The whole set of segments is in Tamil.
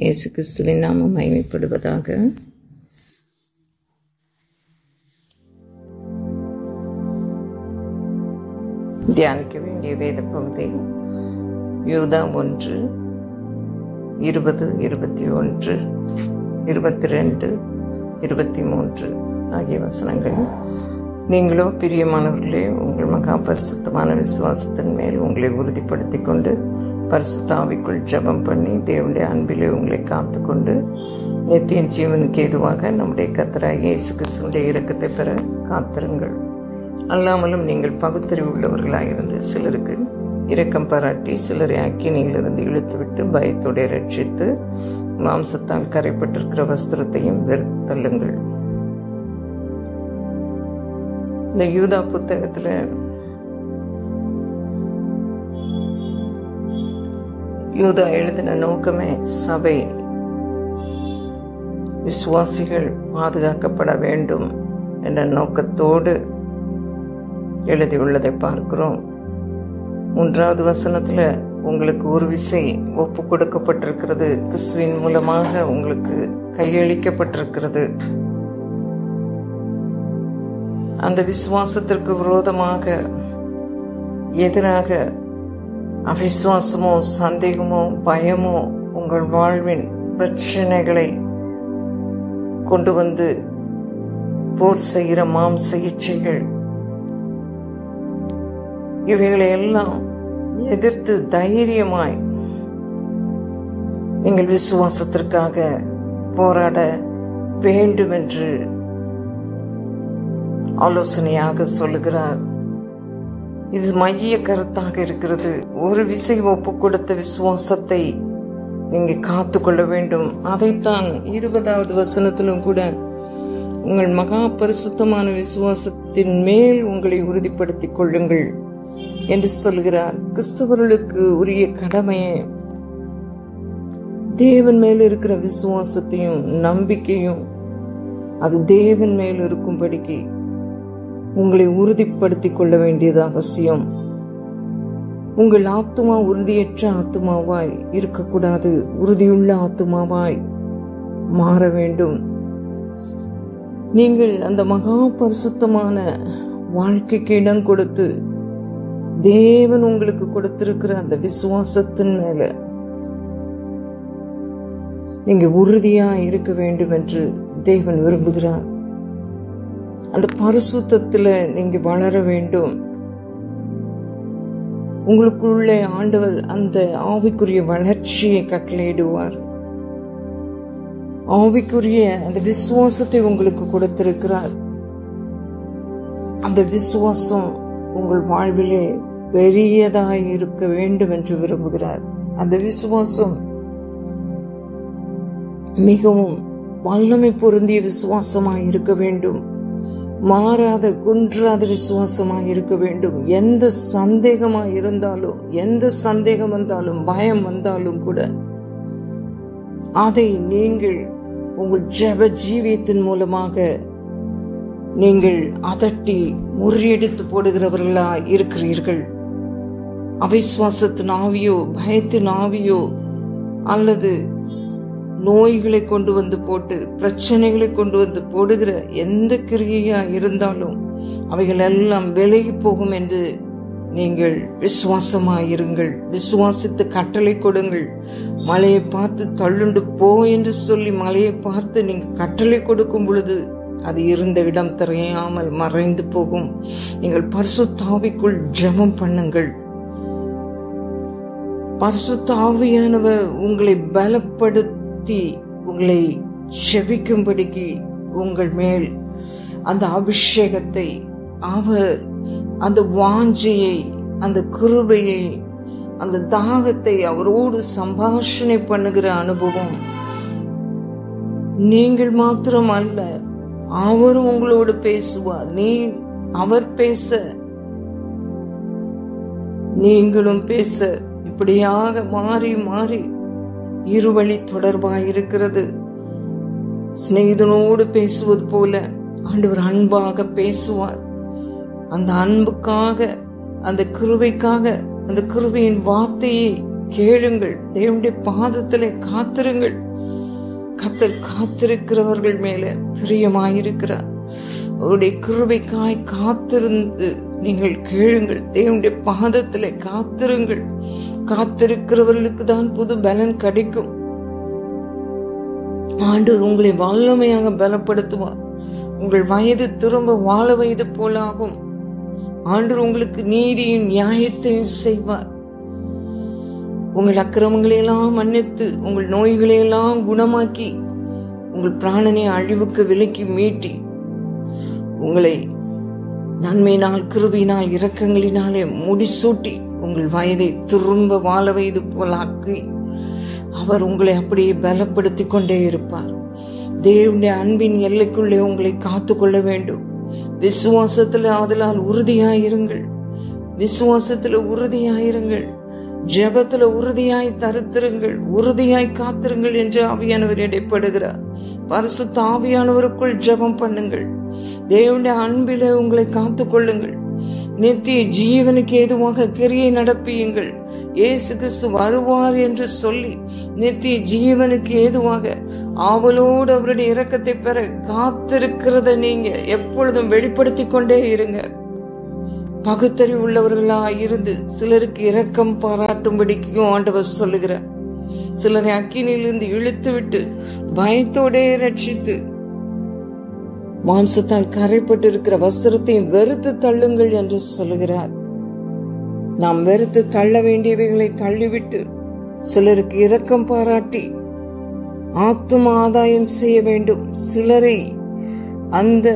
இயேசு கிறிஸ்துவின் நாமம் மகிமைப்படுவதாக. தியானிக்க வேண்டிய வேத பகுதி யூதா 1, 20, 21, 22, 23 ஆகிய வசனங்கள். நீங்களோ பிரியமானவர்களே, உங்கள் மகா பரிசுத்தமான விசுவாசத்தின் மேல் உங்களை உறுதிப்படுத்திக் கொண்டு பரிசுத்த ஆவிக்குள் ஜெபம் பண்ணி தேவனுடைய அன்பிலே உங்களை காத்து கொண்டு நித்திய ஜீவனுக்கு ஏதுவாக நம்முடைய கர்த்தராகிய இயேசு கிறிஸ்துவினுடைய இரக்கத்தை பெற காத்திருங்கள். அல்லாமலும் நீங்கள் பகுத்தறிவு உள்ளவர்களாயிருந்து சிலருக்கு இரக்கம் பாராட்டி சிலரை அக்கினியிலிருந்து இழுத்துவிட்டு பயத்தோடு ரட்சித்து மாம்சத்தால் கரைப்பட்டிருக்கிற வஸ்திரத்தையும் வெறுத்தள்ளுங்கள். இந்த யூதா புத்தகத்துல யூதா எழுதின நோக்கமே சபை விசுவாசிகள் பாதுகாக்கப்பட வேண்டும் என்ற நோக்கத்தோடு எழுதியுள்ளதை பார்க்கிறோம். 3வது வசனத்துல உங்களுக்கு ஒரு விசை ஒப்பு கொடுக்கப்பட்டிருக்கிறது, கிறிஸ்துவின் மூலமாக உங்களுக்கு கையளிக்கப்பட்டிருக்கிறது. அந்த விசுவாசத்திற்கு விரோதமாக எதிராக அவிசுவாசமோ சந்தேகமோ பயமோ உங்கள் வாழ்வின் பிரச்சனைகளை கொண்டு வந்து போர் செய்கிற மாம்ச இச்சைகள், இவைகளை எல்லாம் எதிர்த்து தைரியமாய் நீங்கள் விசுவாசத்திற்காக போராட வேண்டும் என்று ஆலோசனையாக சொல்லுகிறார். இது மைய கருத்தாக இருக்கிறது. ஒரு விசை ஒப்பு கொடுத்த விசுவாசத்தை நீங்க காத்து கொள்ள வேண்டும். அதைத்தான் 20வது வசனத்திலும் கூட உங்கள் மகா பரிசுத்தமான விசுவாசத்தின் மேல் உங்களை உறுதிப்படுத்திக் கொள்ளுங்கள் என்று சொல்கிறார். கிறிஸ்தவர்களுக்கு உரிய கடமையை தேவன் மேல் இருக்கிற விசுவாசத்தையும் நம்பிக்கையும் அது தேவன் மேல் இருக்கும்படிக்கு உங்களை உறுதிப்படுத்திக் கொள்ள வேண்டியது அவசியம். உங்கள் ஆத்துமா உறுதியற்ற ஆத்துமாவாய் இருக்கக்கூடாது, உறுதியுள்ள ஆத்துமாவாய் மாற வேண்டும். நீங்கள் அந்த மகா பரிசுத்தமான வாழ்க்கைக்கு இடம் கொடுத்து தேவன் உங்களுக்கு கொடுத்திருக்கிற அந்த விசுவாசத்தின் மேல நீங்க உறுதியா இருக்க வேண்டும் என்று தேவன் விரும்புகிறார். அந்த பரிசுத்தத்துல நீங்க வளர வேண்டும். உங்களுக்குள்ளே ஆண்டவர் அந்த ஆவிக்குரிய வளர்ச்சியை கட்டளையிடுவார். ஆவிக்குரிய அந்த விசுவாசத்தை உங்களுக்கு கொடுத்திருக்கிறார். அந்த விசுவாசம் உங்கள் வாழ்விலே பெரியதாய் இருக்க வேண்டும் என்று விரும்புகிறார். அந்த விசுவாசம் மிகவும் வல்லமை பொருந்திய விசுவாசமாய் இருக்க வேண்டும். மாறாத குன்றாத விசுவாசமாய் இருக்க வேண்டும். எந்த சந்தேகமாய் இருந்தாலும், எந்த சந்தேகம் வந்தாலும், பயம் வந்தாலும் கூட அதை நீங்கள் உங்கள் ஜெப ஜீவியத்தின் மூலமாக நீங்கள் அதட்டி முறியடித்து போடுகிறவர்களா இருக்கிறீர்கள். அவிசுவாசத்தின் ஆவியோ பயத்தின் ஆவியோ அல்லது நோய்களை கொண்டு வந்து போட்டு பிரச்சனைகளை கொண்டு வந்து போடுகிற எந்த கிரியையா இருந்தாலும் அவைகள் எல்லாம் விலகி போகும் என்று நீங்கள் விசுவாசமாயிருங்கள். விசுவாசித்து கட்டளை கொடுங்கள். மலையை பார்த்து தள்ளுண்டு போ என்று சொல்லி மலையை பார்த்து நீங்க கட்டளை கொடுக்கும் பொழுது அது இருந்த இடம் தெரியாமல் மறைந்து போகும். நீங்கள் பரிசுத்த ஆவிக்குள் ஜெபம் பண்ணுங்கள். பரிசுத்த ஆவியானவர் உங்களை பலப்படுத்தி உங்களை செபிக்கும்படிக்கு உங்கள் மேல் அந்த அபிஷேகத்தை, அவர் அந்த வாஞ்சையை, அந்த கிருபையை, அந்த தாகத்தை அவரோடு சம்பாஷணை பண்ணுகிற அனுபவம். நீங்கள் மாத்திரம் அல்ல, அவரும் உங்களோடு பேசுவார். அவர் பேச நீங்களும் பேச இப்படியாக மாறி மாறி இருவழி தொடர்பாயிருக்கிறது. சிநேகிதனோடு பேசுவது போல ஆண்டவர் அன்பாக பேசுவார். அந்த அன்புக்காக, அந்த கிருபைக்காக, அந்த கிருபையின் வார்த்தையை கேளுங்கள். தேவனுடைய பாதத்திலே காத்திருங்கள். கர்த்தர் காத்திருக்கிறவர்கள் மேல பிரியமாயிருக்கிறார். அவருடைய கிருபைக்காய் காத்திருந்து நீங்கள் கேளுங்கள். தேவனுடைய பாதத்திலே காத்திருங்கள். காத்திருக்கிறவர்களுக்கு தான் புது பலன் கிடைக்கும். ஆண்டவர் உங்களை வல்லமையாக பலப்படுத்துவார். உங்கள் வயது திரும்ப வாழ வயது போலாகும். ஆண்டவர் உங்களுக்கு நீதியின் நியாயத்தையும் செய்வார். உங்கள் அக்கிரமங்களை எல்லாம் மன்னித்து உங்கள் நோய்களை எல்லாம் குணமாக்கி உங்கள் பிராணனை அழிவுக்கு விலக்கி மீட்டி உங்களை நன்மையினால் கிருபையினால் இரக்கங்களினாலே முடிசூட்டி உங்கள் வயதை திரும்ப வாழ வயது போலாக்கி அவர் உங்களை அப்படியே பலப்படுத்தி கொண்டே இருப்பார். தேவனுடைய அன்பின் எல்லைக்குள்ளே உங்களை காத்து கொள்ள வேண்டும். விசுவாசத்துல அதனால் உறுதியாயிருங்கள். விசுவாசத்துல உறுதியாயிருங்கள். ஜெபத்துல உறுதியாய் தரித்திருங்கள். உறுதியாய் காத்திருங்கள் என்று ஆவியானவர் இடைப்படுகிறார். பரிசுத்த ஆவியானவருக்குள் ஜெபம் பண்ணுங்கள். தேவனுடைய அன்பிலே உங்களை காத்து கொள்ளுங்கள். நித்திய ஜீவனுக்கு ஏதுவாக கிரியை நடப்பியுங்கள். இயேசு கிறிஸ்து வருவார் என்று சொல்லி நித்திய ஜீவனுக்கு ஏதுவாக ஆவலோடு அவருடைய இரக்கத்தை பெற காத்திருக்கிறத நீங்க எப்பொழுதும் வெளிப்படுத்தி கொண்டே இருங்க. பகுத்தறிவு உள்ளவர்களா இருந்து சிலருக்கு இரக்கம் பாராட்டும்படிக்கும் ஆண்டவர் சொல்லுகிறார். சிலரை அக்கினியிலிருந்து இழுத்து விட்டு பயத்தோடே ரட்சித்து மாம்சத்தால் கரைப்பட்டு இருக்கிற வஸ்திரத்தையும் வெறுத்து தள்ளுங்கள் என்று சொல்லுகிறார். நாம் வெறுத்து தள்ள வேண்டியவைகளை தள்ளிவிட்டு சிலருக்கு இரக்கம் பாராட்டி ஆத்தும ஆதாயம் செய்ய வேண்டும். சிலரை அந்த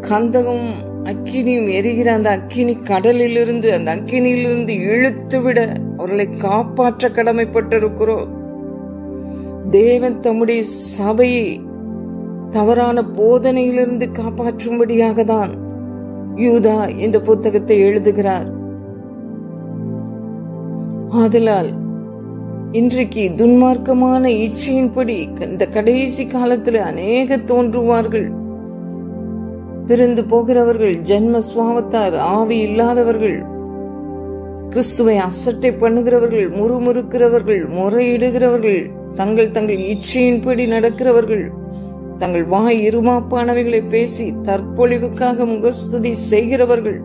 கந்தகம் அக்கினியும் எரிகிற அந்த அக்கினி கடலிலிருந்து அந்த அக்கினியிலிருந்து இழுத்து விட அவர்களை காப்பாற்ற கடமைப்பட்டிருக்கிறோம். தேவன் தம்முடைய சபையை தவறான போதனையிலிருந்து காப்பாற்றும்படியாக தான் யூதா இந்த புத்தகத்தை எழுதுகிறார். ஆதலால் இன்றைக்கு துன்மார்க்கமான இச்சையின்படி இந்த கடைசி காலத்தில் அநேக தோன்றுவார்கள். பிரிந்து போகிறவர்கள், ஜென்ம சுவாவத்தார், ஆவி இல்லாதவர்கள், கிறிஸ்துவை அசட்டை பண்ணுகிறவர்கள், முறுமுறுக்கிறவர்கள், முறையிடுகிறவர்கள், தங்கள் இச்சையின்படி நடக்கிறவர்கள், தங்கள் வாய் இருமாப்பானவைகளை பேசி தற்பொழிவுக்காக முகஸ்துதி செய்கிறவர்கள்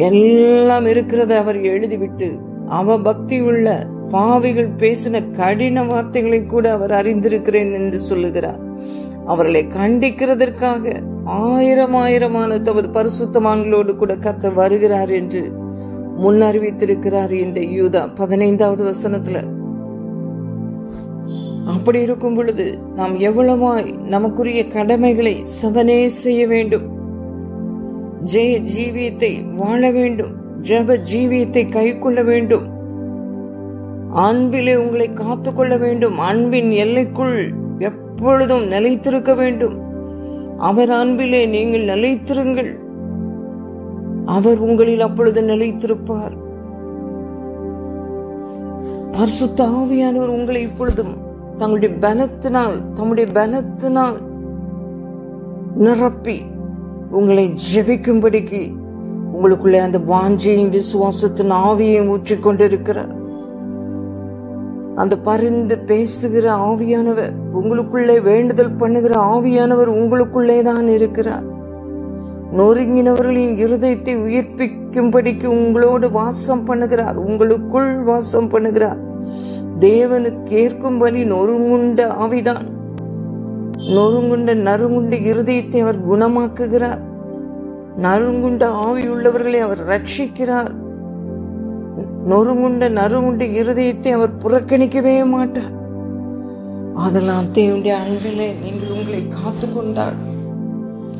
எல்லாம் இருக்கிறத அவர் எழுதிவிட்டு அவபக்தி உள்ள பாவிகள் பேசின கடின வார்த்தைகளை கூட அவர் அறிந்திருக்கிறேன் என்று சொல்லுகிறார். அவர்களை கண்டிக்கிறதற்காக ஆயிரமான தமது பரிசுத்தமான்களோடு கூட கர்த்தர் வருகிறார் என்று முன்னறிவித்திருக்கிறார் இந்த யூதா 15வது வசனத்துல. அப்படி இருக்கும் பொழுது நாம் எவ்வளவாய் நமக்குரிய கடமைகளை சவனே செய்ய வேண்டும். ஜெய ஜீவியத்தை வாழ வேண்டும். ஜெப ஜீவியத்தை கை கொள்ள வேண்டும். அன்பிலே உங்களை காத்துக்கொள்ள வேண்டும். அன்பின் எல்லைக்குள் எப்பொழுதும் நிலைத்திருக்க வேண்டும். அவர் அன்பிலே நீங்கள் நிலைத்திருங்கள். அவர் உங்களில் அப்பொழுது நிலைத்திருப்பார். பரிசுத்த ஆவியானவர் உங்களை இப்பொழுதும் தம்முடைய பலத்தினால் நிரப்பி உங்களை ஜெபிக்கும்படிக்கு உங்களுக்குள்ளே அந்த வாஞ்சையும் விசுவாசத்தின் ஆவியையும் ஊற்றிக்கொண்டிருக்கிறார். அந்த பரிந்து பேசுகிற ஆவியானவர் உங்களுக்குள்ளே வேண்டுதல் பண்ணுகிற ஆவியானவர் உங்களுக்குள்ளே தான் இருக்கிறார். நொறுங்கினவர்களின் இருதயத்தை உயிர்ப்பிக்கும்படிக்கு உங்களோடு வாசம் பண்ணுகிறார். உங்களுக்குள் வாசம் பண்ணுகிறார். தேவனுக்கு ஏற்கும்படி நொறுங்குண்ட ஆவிதான். நறுங்குண்ட இருதயத்தை அவர் குணமாக்குகிறார். நறுங்குண்ட ஆவி உள்ளவர்களை அவர் ரட்சிக்கிறார். நறுங்குண்ட இருதயத்தை அவர் புறக்கணிக்கவே மாட்டார். அதெல்லாம் தேவனுடைய அன்பிலே நீங்கள் உங்களை காத்துக்கொண்டால்,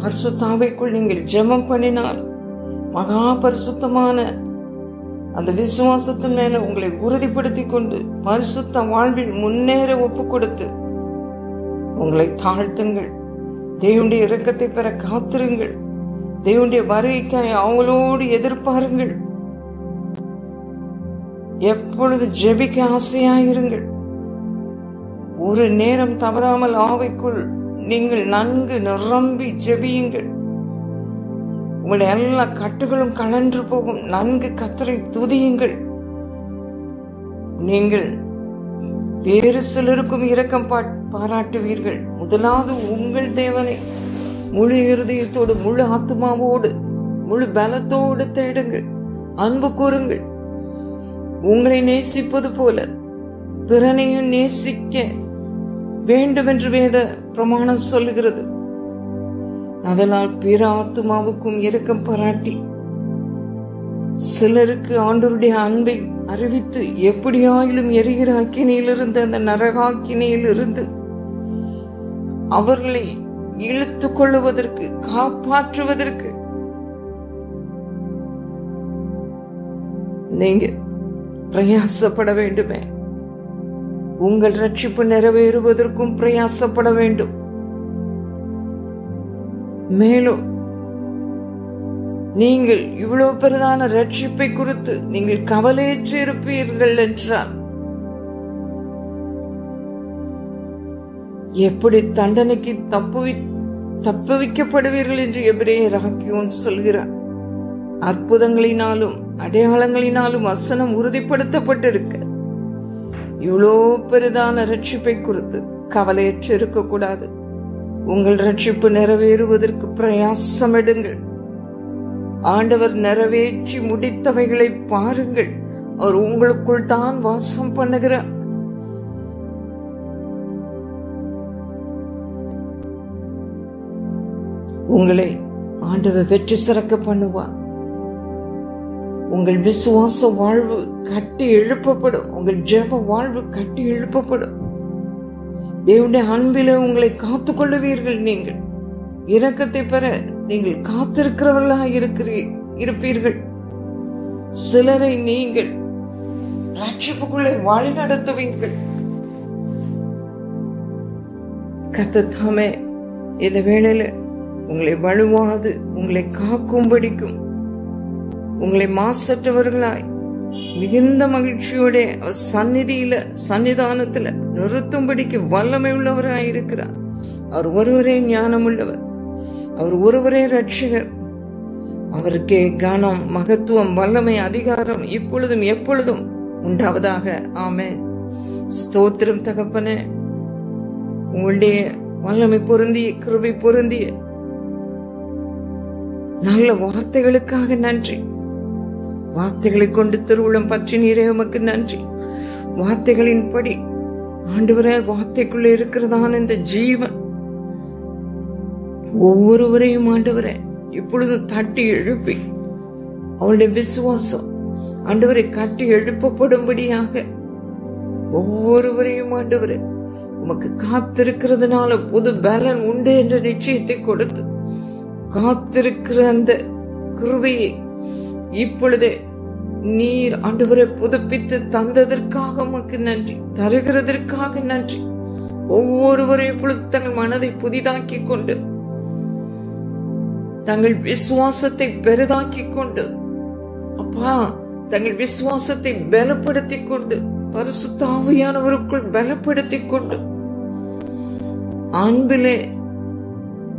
பரிசுத்தாவிக்குள் நீங்கள் ஜெபம் பண்ணினால், மகா பரிசுத்தமான அந்த விசுவாசத்தின் மேல உங்களை உறுதிப்படுத்தி கொண்டு பரிசுத்த வாழ்வில் முன்னேற ஒப்பு கொடுத்து உங்களை தாழ்த்துங்கள். தேவனுடைய இரக்கத்தை பெற காத்திருங்கள். தேவனுடைய வருகைக்காய் அவங்களோடு எதிர்பாருங்கள். எப்பொழுது ஜெபிக்க ஆசையாயிருங்கள். ஒரு நேரம் தவறாமல் ஆவிக்குள் நீங்கள் நன்கு நிரம்பி ஜெபியுங்கள். உங்களுடைய எல்லா கட்டுகளும் கலன்று போகும். நன்கு கர்த்தரை துதியுங்கள். நீங்கள் வேறு சிலருக்கும் இரக்கம் பாராட்டுவீர்கள். முதலாவது உங்கள் தேவனை முழு இருதயத்தோடு, முழு ஆத்மாவோடு, முழு பலத்தோடு தேடுங்கள். அன்பு கூறுங்கள். உங்களை நேசிப்பது போல பிறனையும் நேசிக்க வேண்டும் என்று வேத பிரமாணம் சொல்லுகிறது. அதனால் பிற ஆத்மாவுக்கும் இரக்கம் பாராட்டி சிலருக்கு ஆண்டவருடைய அன்பை அறிவித்து எப்படியாயிலும் எரிகிற அக்கினியிலிருந்து, அந்த நரகாக்கினியிலிருந்து அவர்களை இழுத்துக் கொள்ளுவதற்கு, காப்பாற்றுவதற்கு நீங்க பிரயாசப்பட வேண்டுமே. உங்கள் ரட்சிப்பு நிறைவேறுவதற்கும் பிரயாசப்பட வேண்டும். மேலும் நீங்கள் இவ்வளவு பெரிதான ரட்சிப்பை குறித்து நீங்கள் கவலையற்று இருப்பீர்கள் என்றால் எப்படி தண்டனைக்கு தப்புவிக்கப்படுவீர்கள் என்று எபிரேயர் ஆக்கியோன் சொல்கிறார். அற்புதங்களினாலும் அடையாளங்களினாலும் வசனம் உறுதிப்படுத்தப்பட்டிருக்க இவ்வளோ பெரிதான ரட்சிப்பை குறித்து கவலையற்று இருக்கக்கூடாது. உங்கள் ரட்சிப்பு நிறைவேறுவதற்கு பிரயாசம் எடுங்கள். ஆண்டவர் நிறைவேற்றி முடித்தவைகளை பாருங்கள். அவர் உங்களுக்குள் தான் வாசம் பண்ணுகிறார். உங்களை ஆண்டவர் வெற்றி சிறக்க பண்ணுவார். உங்கள் விசுவாச வாழ்வு கட்டி எழுப்பப்படும். உங்கள் ஜெப வாழ்வு கட்டி எழுப்பப்படும். தேவனுடைய அன்பிலே உங்களை காத்துக் கொள்ளுவீர்கள். நீங்கள் இரக்கத்தை பெற நீங்கள் காத்திருக்கிறவர்களாக இருப்பீர்கள். சிலரை நீங்கள் ரட்சிப்புக்குள்ளே வழி நடத்துவீர்கள். கர்த்தர் தாமே இந்த வேளையில உங்களை வலுவாது உங்களை காக்கும்படிக்கும், உங்களை மாசற்றவர்களாய் மிகுந்த மகிழ்ச்சியோட சன்னிதானத்துல நிறுத்தும்படிக்கு வல்லமை உள்ளவராய் இருக்கிறார். அவர் ஒருவரே ஞானம் உள்ளவர். அவர் ஒருவரே ரட்சகர். அவருக்கே கனம், மகத்துவம், வல்லமை, அதிகாரம் இப்பொழுதும் எப்பொழுதும் உண்டாவதாக. ஆமென். ஸ்தோத்திரம் தகப்பனே. உங்களுடைய வல்லமை பொருந்திய, கிருபை பொருந்திய நல்ல வார்த்தைகளுக்காக நன்றி. வார்த்தைகளை கொண்டு திருவுளம் பற்றி நீரே உமக்கு நன்றி. வார்த்தைகளின்படி ஆண்டவரே, வார்த்தைக்குள்ள இருக்கிறதான இந்த ஜீவன் ஒவ்வொருவரையும் ஆண்டவரே இப்பொழுது தட்டி எழுப்பி அவருடைய விசுவாசம் ஆண்டவரை கட்டி எழுப்பப்படும்படியாக ஒவ்வொருவரையும் ஆண்டவரே உமக்கு காத்திருக்கிறதுனால புது பலன் உண்டு என்ற நிச்சயத்தை கொடுத்து காத்திருக்கிற அந்த கிருபையை இப்பொழுதே நீர் ஆண்டவரை புதுப்பித்து தந்ததற்காக உமக்கு நன்றி. தருகிறதற்காக நன்றி. ஒவ்வொருவரையும் இப்பொழுது தங்கள் மனதை புதிதாக்கி கொண்டு, தங்கள் விசுவாசத்தை பெரிதாக்கி கொண்டு, அப்பா தங்கள் விசுவாசத்தை பலப்படுத்தி கொண்டு, பரிசுத்த ஆவியானவருக்குள் பலப்படுத்தி கொண்டு அன்பிலே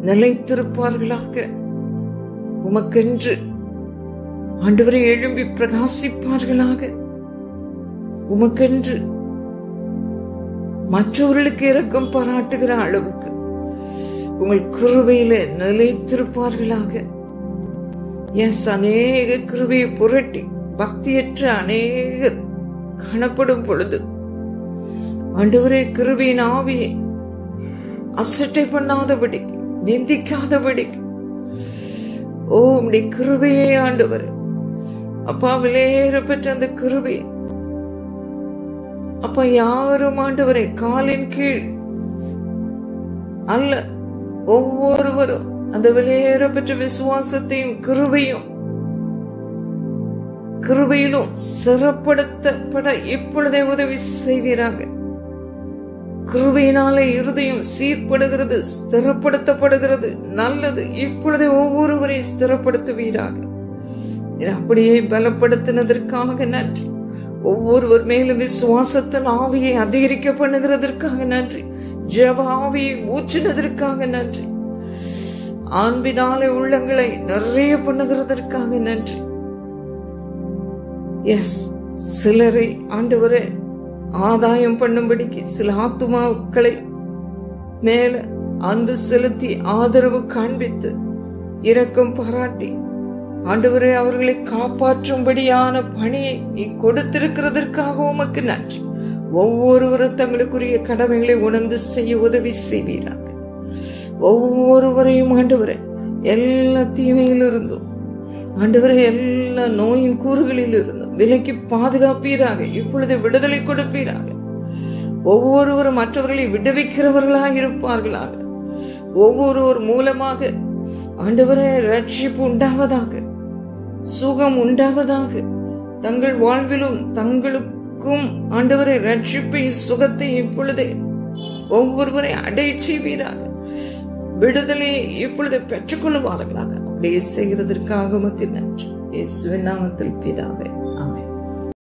நிலைத்திருப்பார்களாக. உமக்கென்று ஆண்டவரை எழும்பி பிரகாசிப்பார்களாக. உமக்கென்று மற்றவர்களுக்கு இரக்கம் பாராட்டுகிற அளவுக்கு உங்கள் கிருபையில நிலைத்திருப்பார்களாக. எஸ், அநேக கிருபையை புரட்டி பக்தியற்ற அநேகர் காணப்படும் பொழுது ஆண்டவரே கிருபையின் ஆவியை அசட்டை பண்ணாதபடிக்கு, நிந்திக்காதபடிக்கு ஓ உம்முடைய கிருபையே ஆண்டவர் அப்பா, விலையேற பெற்ற அந்த கிருபை அப்பா யாரும் ஆண்டவரை காலின் கீழ் அல்ல, ஒவ்வொருவரும் அந்த விலையேற பெற்ற விசுவாசத்தையும் கிருபையிலும் சிறப்படுத்தப்பட இப்பொழுதே உதவி செய்வீராக. கிருபையினாலே இருதயம் சீர்படுகிறது, ஸ்திரப்படுத்தப்படுகிறது. நல்லது. இப்பொழுதே ஒவ்வொருவரையும் ஸ்திரப்படுத்துவீராக. அப்படியே பலப்படுத்தினதற்காக நன்றி. ஒவ்வொருவர் மேலும் விசுவாசத்தின் ஆவியை அதிகரிக்க பண்ணுகிறதற்காக நன்றி. ஜெப ஆவியை ஊற்றினதற்காக நன்றி. அன்பினாலே உள்ளங்களை நிறைய பண்ணுகிறதற்காக நன்றி. எஸ், சிலரை ஆண்டவரே ஆதாயம் பண்ணும்படிக்கு சில ஆத்துமாக்களை மேல அன்பு செலுத்தி ஆதரவு காண்பித்து இரக்கம் பாராட்டி ஆண்டவரே அவர்களை காப்பாற்றும்படியான பணியை நீ கொடுத்திருக்கிறதற்காக உமக்கு நன்றி. ஒவ்வொருவரும் தங்களுக்குரிய கடமைகளை உணர்ந்து செய்ய உதவி செய்வீராக. ஒவ்வொருவரையும் ஆண்டவரே எல்லா தீமையிலிருந்தும் ஆண்டவரே எல்லா நோயின் கூறுகளில் இருந்தும் விலக்கி பாதுகாப்பீராக. இப்பொழுது விடுதலை கொடுப்பீராக. ஒவ்வொருவரும் மற்றவர்களை விடுவிக்கிறவர்களாக இருப்பார்களாக. ஒவ்வொருவர் மூலமாக ஆண்டவரே ரட்சிப்பு உண்டாவதாக, சுகம் உண்டாவதாக. தங்கள் வாழ்விலும் தங்களுக்கும் ஆண்டவரை ரட்சிப்பை சுகத்தை இப்பொழுதே ஒவ்வொருவரை அடைய செய்வீராக. விடுதலையை இப்பொழுது பெற்றுக் கொள்வார்களாக. அப்படியே செய்கிறதற்காக உமக்கு நன்றி. இயேசுவின் நாமத்தில் பிதாவே.